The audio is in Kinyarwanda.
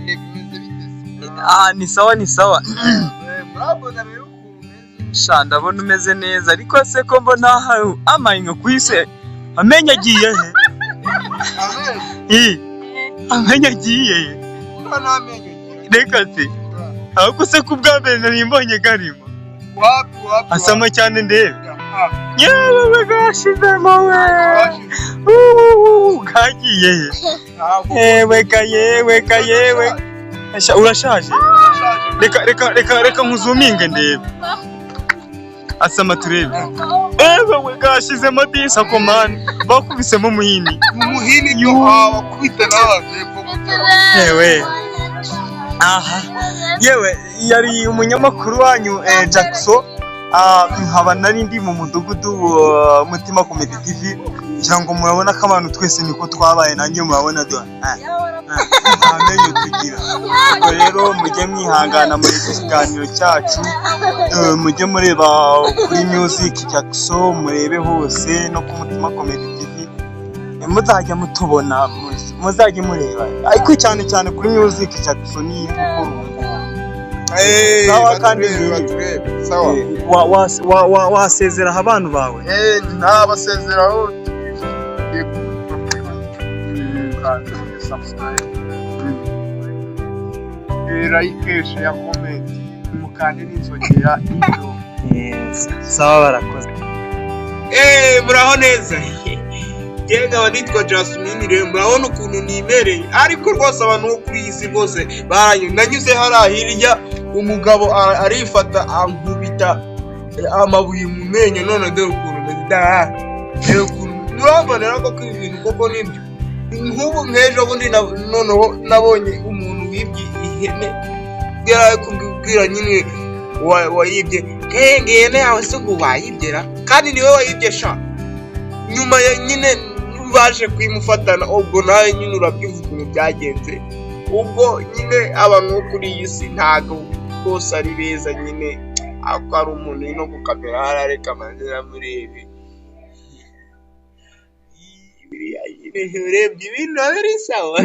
bimeze bite? Ni sawa ni sawa. Murabona rero ukuntu Sha ndabona umeze neza ariko se ko mbona amainga kwise amenya agiye he? Amenya agiye he? Reka se ahubwo se ku bwa mbere nari mbonye garimo wapi asama cyane ndebe yewe gashizemo we gagiye he yewe asha urashaje reka nkuzuminge ndebe asama turebe we gashizemo disa komani bakubisemo umuhini yo wakubita yewe aha yewe yari umunyamakuru wanyu Jackson nkaba nari ndi mu mudugudu mutima Comedy TV kugira ngo murabona ko abantu twese niko twabaye nanjye murabona do amenyo tugira rero mujye mwihangana muri kiganiro cyacu mujye mureba kuri music Jackson murebe hose no ku mutima Comedy TV muzajya mutubona muzajye mureba ariko cyane kuri music Jackson ni gukora sawa kandi sawa wasezera abantu bawe ntabasezeraho like share comment mukande n'inzogera ibyo sawa barakoze muraho neza Jenga wanitwa Jasmine rero murabona ukuntu nimereye ariko rwose abantu bo kuri isi bose nanyuze hirya umugabo arifata ankubita amabuye mu menyo none dore ukuntu meza rero ukuntu murabona ko ibintu koko nibyo nk'ubu nkejo bundi noneho nabonye umuntu wibye ihene yari kubwira nyine wayibye ngene yawe se ngo wayibyera kandi niwe wayibye sha nyuma ya nyine baje kwimufatana ubwo nawe nyine urabyuvuga ukuntu byagenze ubwo nyine abantu bo kuri iyi si ntago bose ari beza nyine ako ari umuntu no gukamera harareka amanzira murebe urebye ibintu biri sawa